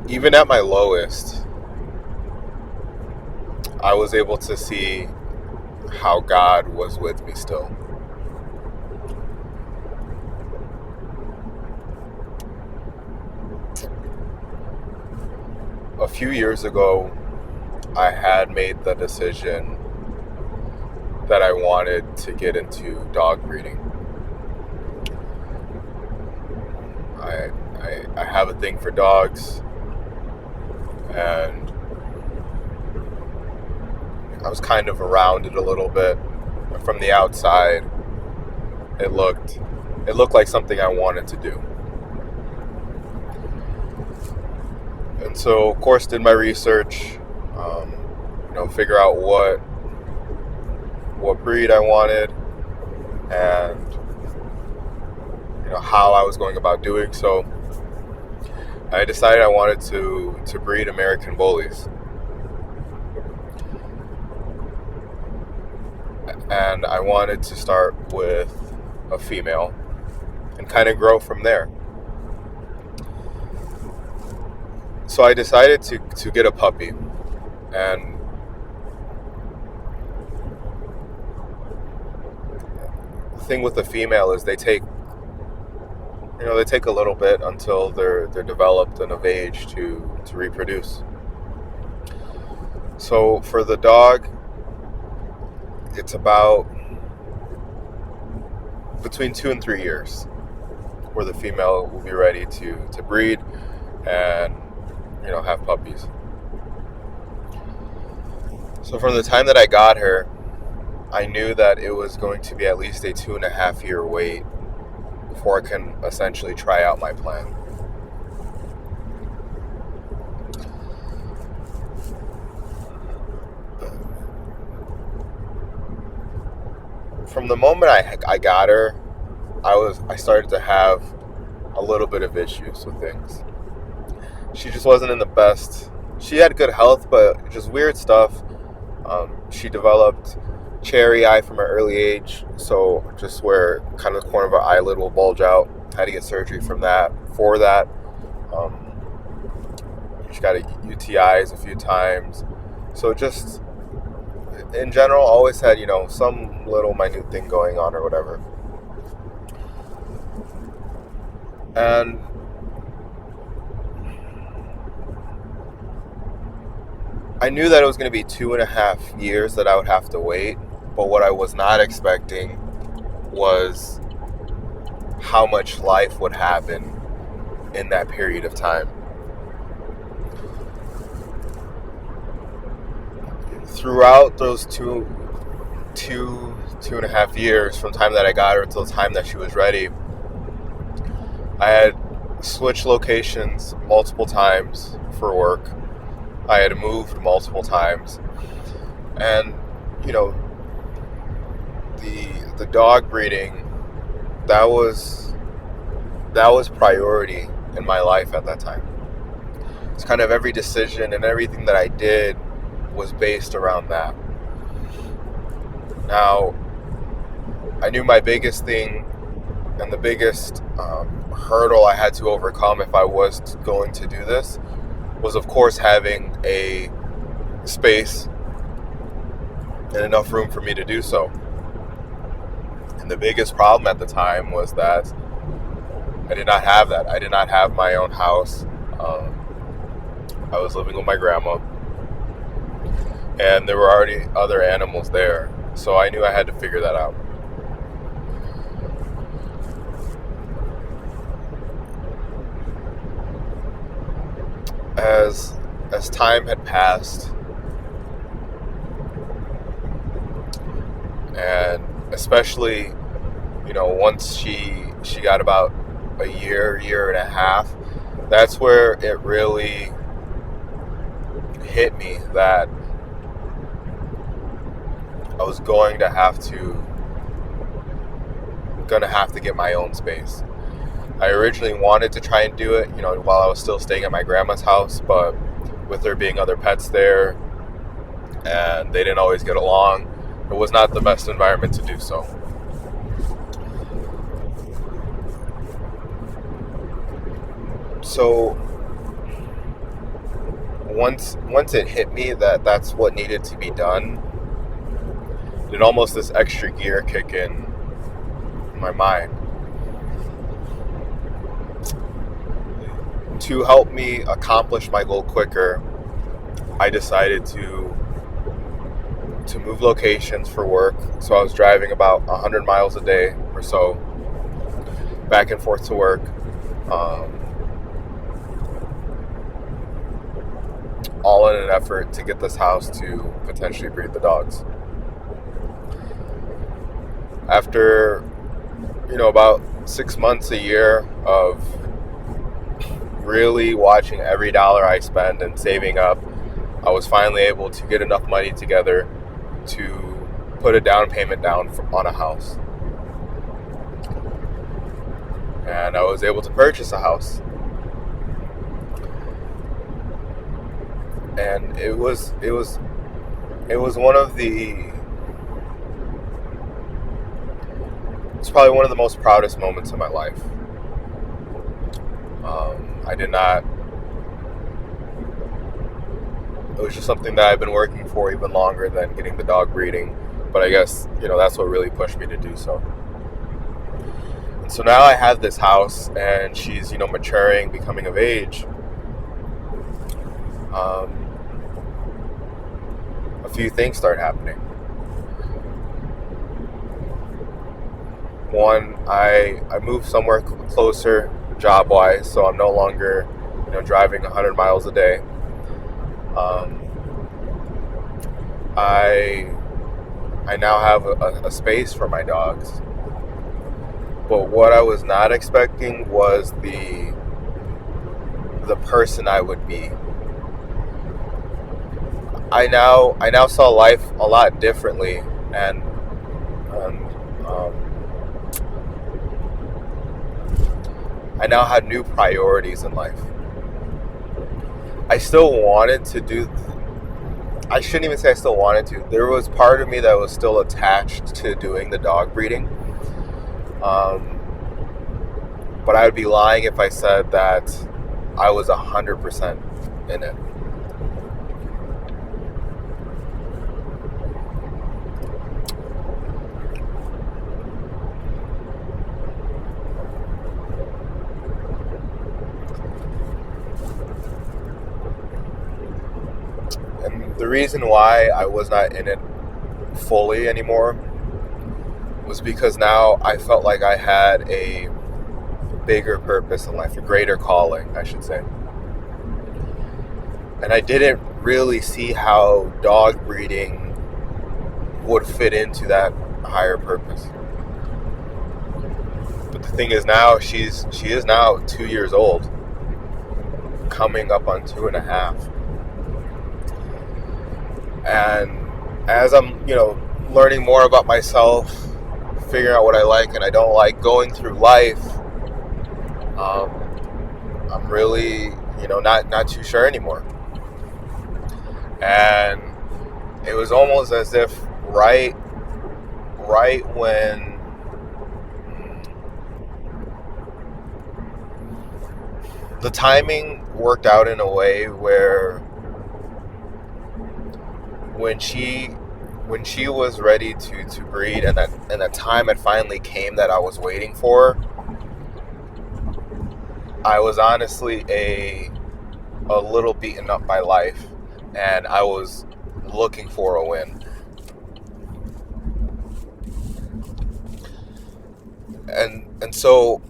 even at my lowest, I was able to see how God was with me still. A few years ago, I had made the decision that I wanted to get into dog breeding. I have a thing for dogs, and I was kind of around it a little bit. From the outside, it looked like something I wanted to do. And so, of course, did my research, figure out what breed I wanted, and how I was going about doing so. I decided I wanted to breed American Bullies, and I wanted to start with a female and kind of grow from there. So I decided to get a puppy, and the thing with the female is they take a little bit until they're developed and of age to reproduce. So for the dog, it's about between 2 and 3 years where the female will be ready to breed and have puppies. So from the time that I got her, I knew that it was going to be at least a 2.5 year wait before I can essentially try out my plan. From the moment I got her, I started to have a little bit of issues with things. She just wasn't in the best. She had good health, but just weird stuff. She developed cherry eye from an early age, so just where kind of the corner of her eyelid will bulge out. I had to get surgery for that. She got UTIs a few times. So just in general, always had some little minute thing going on or whatever. And I knew that it was going to be 2.5 years that I would have to wait, but what I was not expecting was how much life would happen in that period of time. Throughout those two and a half years, from the time that I got her until the time that she was ready, I had switched locations multiple times for work. I had moved multiple times, and the dog breeding, that was priority in my life at that time. It's kind of every decision and everything that I did was based around that. Now, I knew my biggest thing and the biggest hurdle I had to overcome if I was going to do this was, of course, having a space and enough room for me to do so. And the biggest problem at the time was that I did not have that. I did not have my own house. I was living with my grandma, and there were already other animals there, so I knew I had to figure that out. As time had passed, and especially once she got about a year and a half, that's where it really hit me that I was going to have to get my own space. I originally wanted to try and do it, while I was still staying at my grandma's house, but with there being other pets there and they didn't always get along, it was not the best environment to do so. So once it hit me that that's what needed to be done, then almost this extra gear kick in my mind. To help me accomplish my goal quicker, I decided to move locations for work. So I was driving about 100 miles a day or so back and forth to work. All in an effort to get this house to potentially breed the dogs. After, about 6 months, a year of really watching every dollar I spend and saving up, I was finally able to get enough money together to put a down payment down on a house. And I was able to purchase a house. And it was one of the, it's probably one of the most proudest moments of my life. It was just something that I've been working for even longer than getting the dog breeding. But I guess, that's what really pushed me to do so. And so now I have this house and she's, maturing, becoming of age. A few things start happening. One, I moved somewhere closer job-wise, so I'm no longer, driving 100 miles a day. I now have a space for my dogs. But what I was not expecting was the person I would be. I now saw life a lot differently, and I now had new priorities in life. I still wanted to do. I shouldn't even say I still wanted to. There was part of me that was still attached to doing the dog breeding. But I would be lying if I said that I was 100% in it. And the reason why I was not in it fully anymore was because now I felt like I had a bigger purpose in life, a greater calling, I should say. And I didn't really see how dog breeding would fit into that higher purpose. But the thing is now, she is now 2 years old, coming up on 2.5. And as I'm, learning more about myself, figuring out what I like and I don't like, going through life, I'm really, not too sure anymore. And it was almost as if right when the timing worked out in a way where when she was ready to breed, and that time had finally came that I was waiting for, I was honestly a little beaten up by life, and I was looking for a win. And so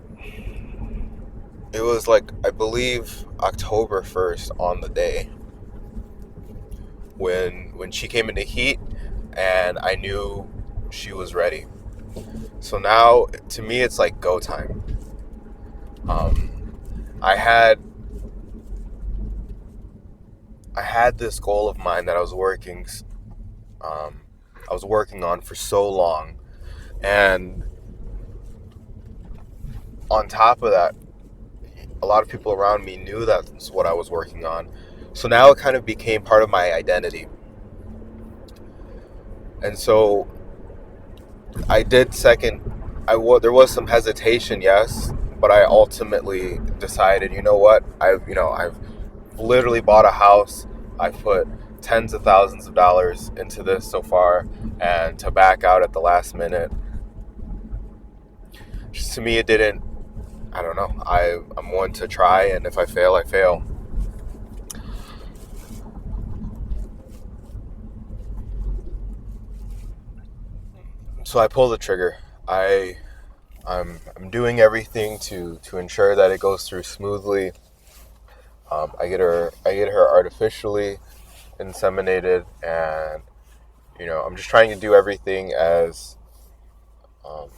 it was like, I believe October 1st on the day when she came into heat, and I knew she was ready. So now, to me, it's like go time. I had this goal of mine that I was working on for so long, and on top of that, a lot of people around me knew that's what I was working on. So now it kind of became part of my identity. And so there was some hesitation, yes, but I ultimately decided, you know what? I've literally bought a house. I've put tens of thousands of dollars into this so far, and to back out at the last minute, just to me, it didn't. I don't know. I'm one to try, and if I fail, I fail. So I pull the trigger. I'm doing everything to ensure that it goes through smoothly. I get her artificially inseminated, and I'm just trying to do everything as um,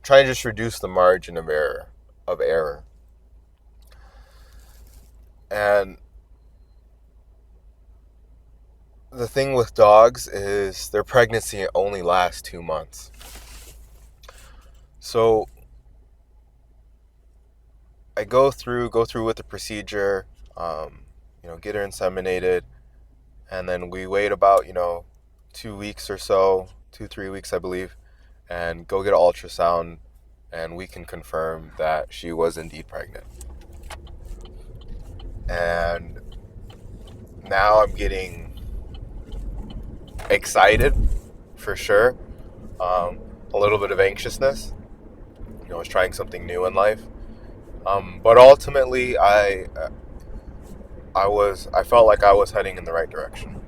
trying to just reduce the margin of error. And the thing with dogs is their pregnancy only lasts 2 months. So I go through with the procedure, get her inseminated, and then we wait about 2 weeks or so, 2 3 weeks I believe, and go get an ultrasound, and we can confirm that she was indeed pregnant. And now I'm getting excited for sure, a little bit of anxiousness. I was trying something new in life, but ultimately I felt like I was heading in the right direction.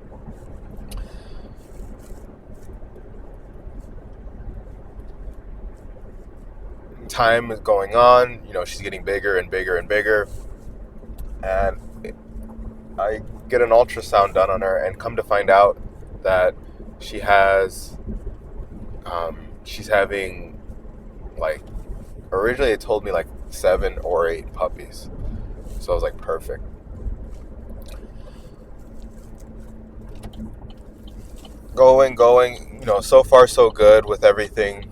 Time is going on. She's getting bigger and bigger and bigger, and I get an ultrasound done on her, and come to find out that she has, she's having, like, originally it told me like 7 or 8 puppies. So I was like, perfect. Going, so far so good with everything.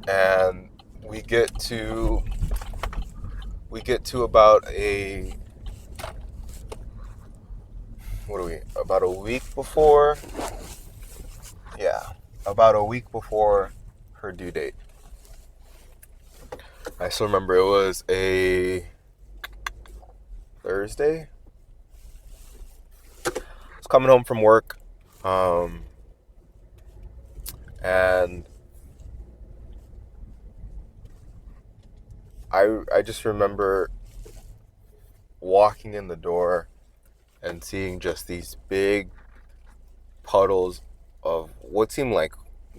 And we get to about about a week before, yeah, about a week before her due date. I still remember it was a Thursday. I was coming home from work, and I just remember walking in the door and seeing just these big puddles of what seemed like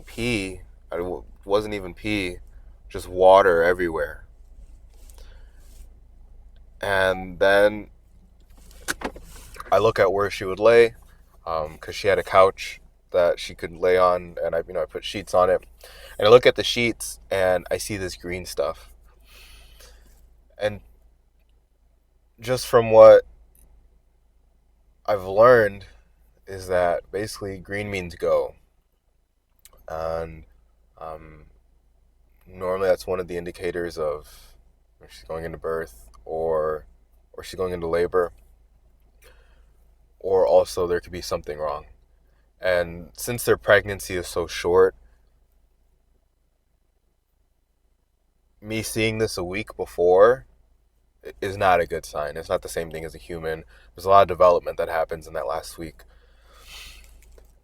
pee. It wasn't even pee, just water everywhere. And then I look at where she would lay, because she had a couch that she could lay on, and I put sheets on it. And I look at the sheets, and I see this green stuff. And just from what I've learned is that basically green means go. And normally that's one of the indicators of if she's going into birth, or she's going into labor, or also there could be something wrong. And since their pregnancy is so short, me seeing this a week before is not a good sign. It's not the same thing as a human. There's a lot of development that happens in that last week.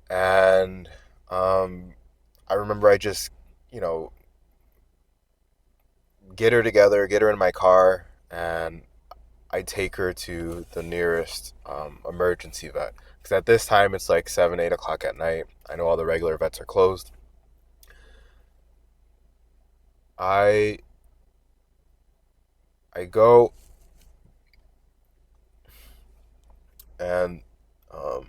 And I remember I just, get her together, get her in my car, and I take her to the nearest emergency vet. Because at this time, it's like 7, 8 o'clock at night. I know all the regular vets are closed. I I go, and um,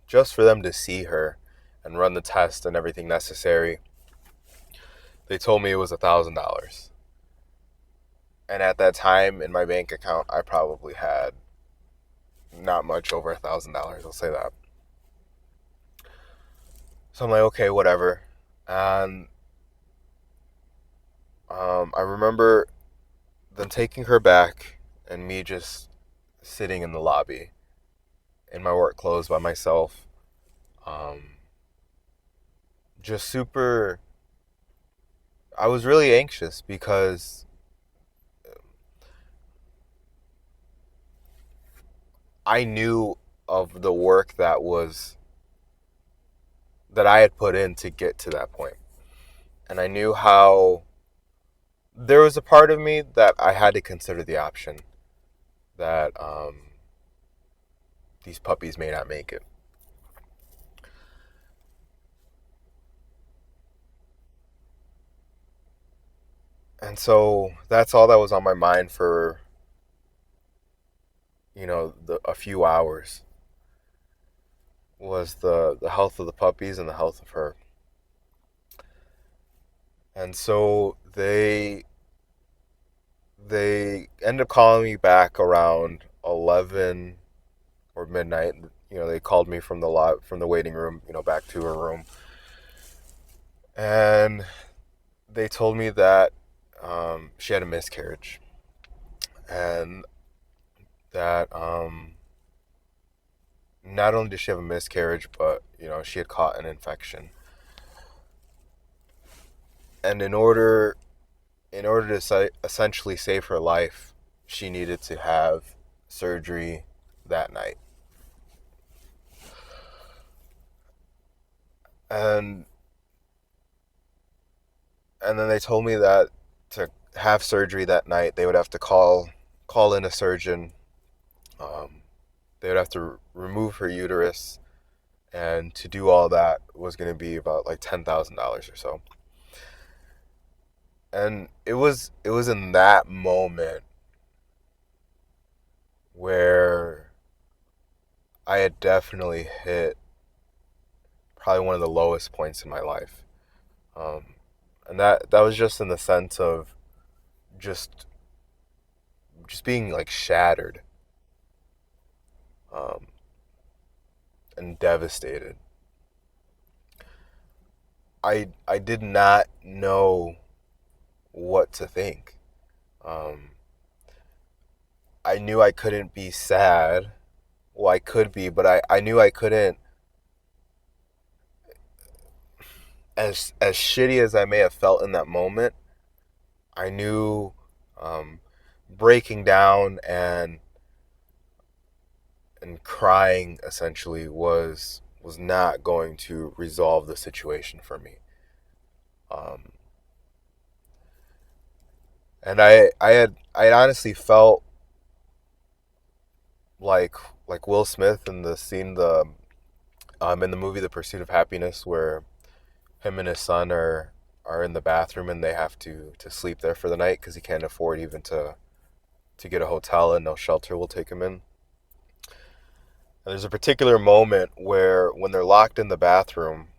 just for them to see her and run the test and everything necessary, they told me it was $1,000. And at that time in my bank account, I probably had not much over $1,000. I'll say that. So I'm like, okay, whatever. And I remember them taking her back, and me just sitting in the lobby in my work clothes by myself. Um, just super. I was really anxious because I knew of the work that I had put in to get to that point. And I knew how there was a part of me that I had to consider the option that these puppies may not make it. And so that's all that was on my mind for, a few hours, was the health of the puppies and the health of her. And so they ended up calling me back around 11 or midnight. They called me from the waiting room, back to her room, and they told me that she had a miscarriage, and that not only did she have a miscarriage, but she had caught an infection. And in order to essentially save her life, she needed to have surgery that night. And and then they told me that to have surgery that night, they would have to call in a surgeon. Um, they would have to remove her uterus, and to do all that was going to be about like $10,000 or so. And it was in that moment where I had definitely hit probably one of the lowest points in my life. Um, and that was just in the sense of just just being like shattered, um, and devastated. I did not know what to think. Um, I knew I couldn't be sad. Well, I could be, but I knew I couldn't. As shitty as I may have felt in that moment, I knew, um, breaking down and crying essentially was not going to resolve the situation for me. Um, and I had honestly felt like like Will Smith in the scene, in the movie The Pursuit of Happiness, where him and his son are in the bathroom, and they have to sleep there for the night because he can't afford even to get a hotel, and no shelter will take him in. And there's a particular moment where when they're locked in the bathroom,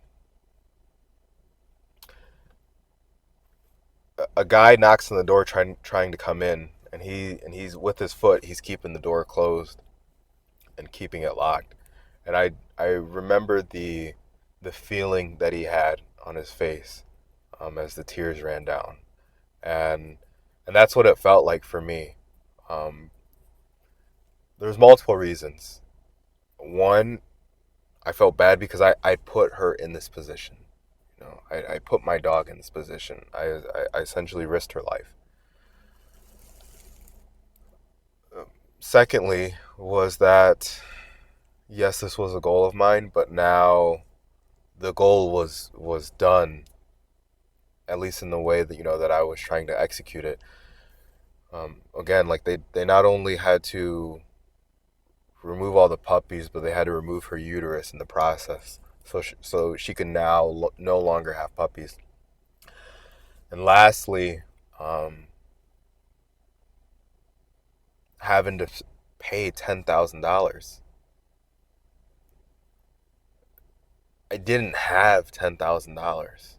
a guy knocks on the door trying to come in, and he's with his foot, he's keeping the door closed and keeping it locked. And I remember the feeling that he had on his face, as the tears ran down, and and that's what it felt like for me. Um, there's multiple reasons. One, I felt bad because I put her in this position. I put my dog in this position. I essentially risked her life. Secondly, was that yes, this was a goal of mine, but now the goal was done, at least in the way that that I was trying to execute it. Again, like they not only had to remove all the puppies, but they had to remove her uterus in the process, so she can now no longer have puppies. And lastly, um, having to pay $10,000. I didn't have $10,000.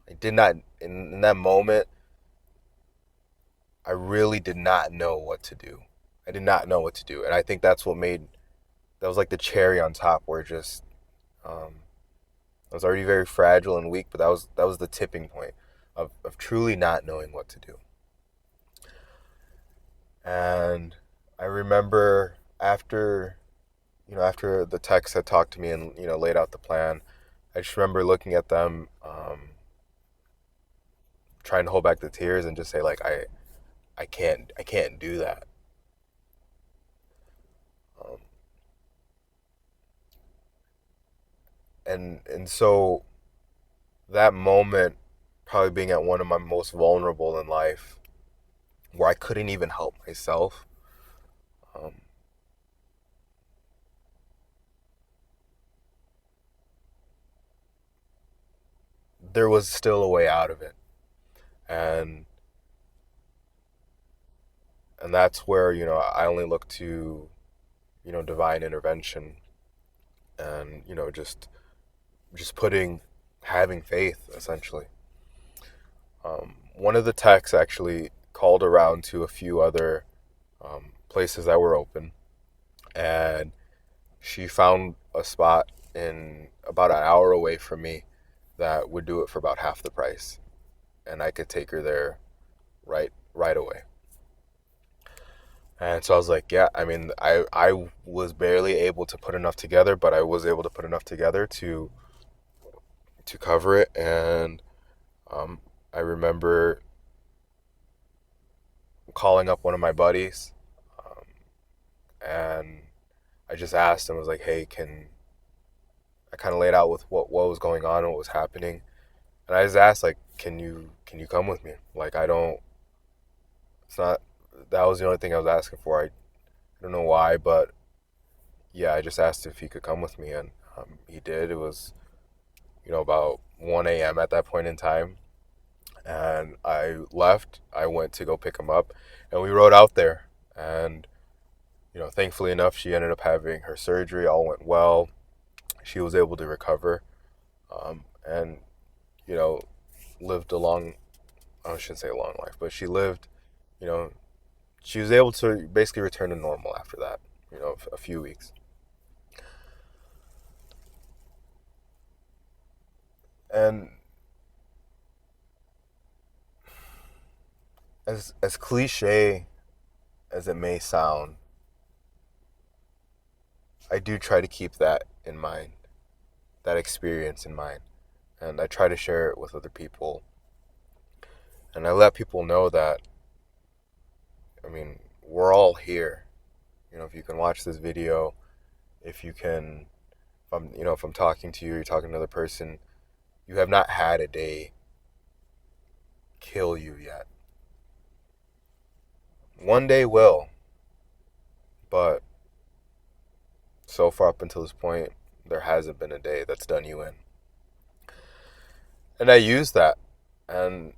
I did not in that moment. I really did not know what to do. I did not know what to do, and I think that was like the cherry on top, where just I was already very fragile and weak, but that was the tipping point of truly not knowing what to do. And I remember after the techs had talked to me and laid out the plan, I just remember looking at them, trying to hold back the tears and just say like I can't do that. And so that moment, probably being at one of my most vulnerable in life, where I couldn't even help myself, um, there was still a way out of it. And and that's where, I only look to, divine intervention, and, just having faith, essentially. One of the techs actually called around to a few other places that were open, and she found a spot in about an hour away from me that would do it for about half the price, and I could take her there right away. And so I was like, yeah, I mean, I was barely able to put enough together, but I was able to put enough together to cover it. And um, I remember calling up one of my buddies, um, and I just asked him, I was like, hey, can I kind of laid out with what was going on and what was happening, and I just asked, like, can you come with me? Like, I don't. It's not. That was the only thing I was asking for. I don't know why, but yeah, I just asked if he could come with me, and he did. It was, about 1 a.m. at that point in time, and I left. I went to go pick him up, and we rode out there. And thankfully enough, she ended up having her surgery. All went well. She was able to recover, and you know, lived a long. I shouldn't say a long life, but she lived. You know, she was able to basically return to normal after that. A few weeks. And as cliche as it may sound, I do try to keep that in mind, that experience in mind, and I try to share it with other people. And I let people know that, I mean, we're all here. If you can watch this video, if you can, if I'm talking to you, you're talking to another person, you have not had a day kill you yet. One day will, but so far up until this point, there hasn't been a day that's done you in. And I use that, and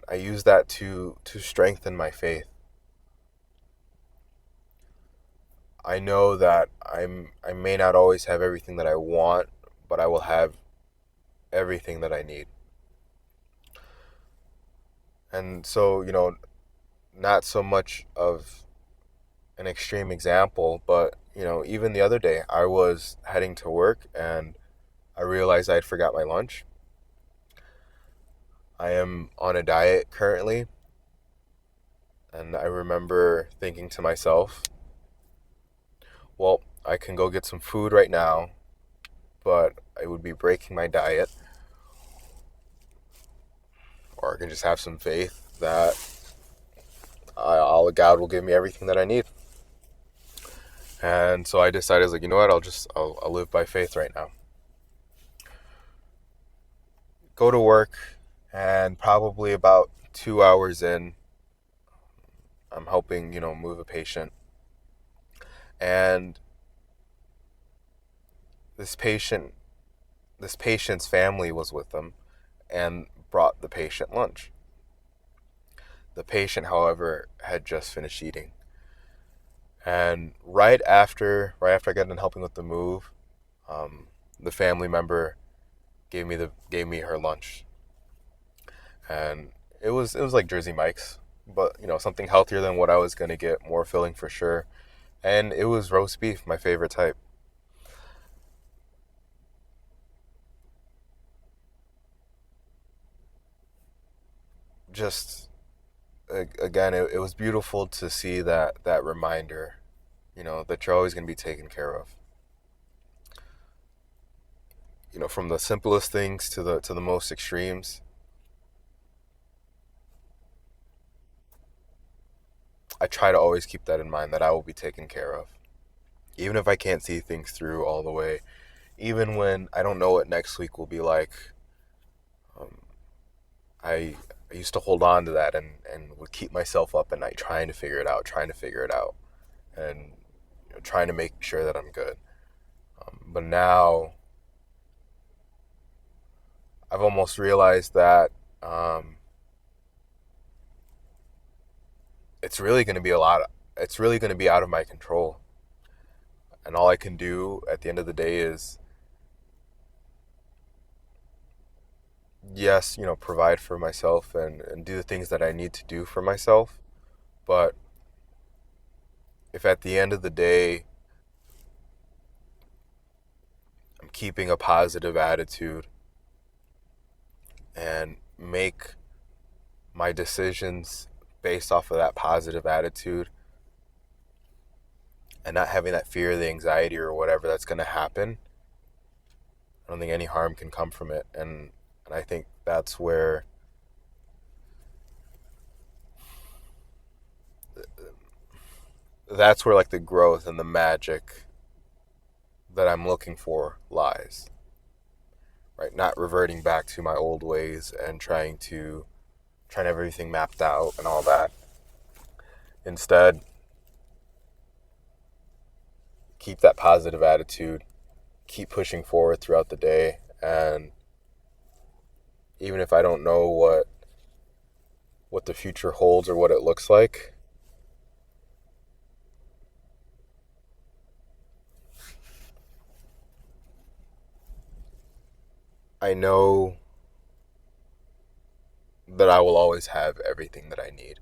I use that to strengthen my faith. I know that I may not always have everything that I want, but I will have everything that I need. And so, not so much of an extreme example, but even the other day, I was heading to work and I realized I'd forgot my lunch. I am on a diet currently, and I remember thinking to myself, well, I can go get some food right now, but I would be breaking my diet, or I can just have some faith that all God will give me everything that I need. And so I decided, I was like, you know what, I'll live by faith right now. Go to work, and probably about 2 hours in, I'm helping, move a patient. And this patient, this patient's family was with them and brought the patient lunch. The patient, however, had just finished eating. And right after I got done helping with the move, the family member gave me her lunch, and it was like Jersey Mike's, but something healthier than what I was gonna get, more filling for sure, and it was roast beef, my favorite type. Just again, it was beautiful to see that reminder, that you're always gonna be taken care of. From the simplest things to the most extremes. I try to always keep that in mind, that I will be taken care of. Even if I can't see things through all the way, even when I don't know what next week will be like. um, I, I used to hold on to that and would keep myself up at night trying to figure it out, and trying to make sure that I'm good. But now I've almost realized that um, it's really going to be a lot. It's really going to be out of my control, and all I can do at the end of the day is, yes, provide for myself and do the things that I need to do for myself. But if at the end of the day I'm keeping a positive attitude and make my decisions based off of that positive attitude and not having that fear, the anxiety, or whatever that's going to happen, I don't think any harm can come from it. And I think that's where like the growth and the magic that I'm looking for lies. Right? Not reverting back to my old ways and trying to have everything mapped out and all that. Instead, keep that positive attitude, keep pushing forward throughout the day, and even if I don't know what the future holds or what it looks like, I know that I will always have everything that I need.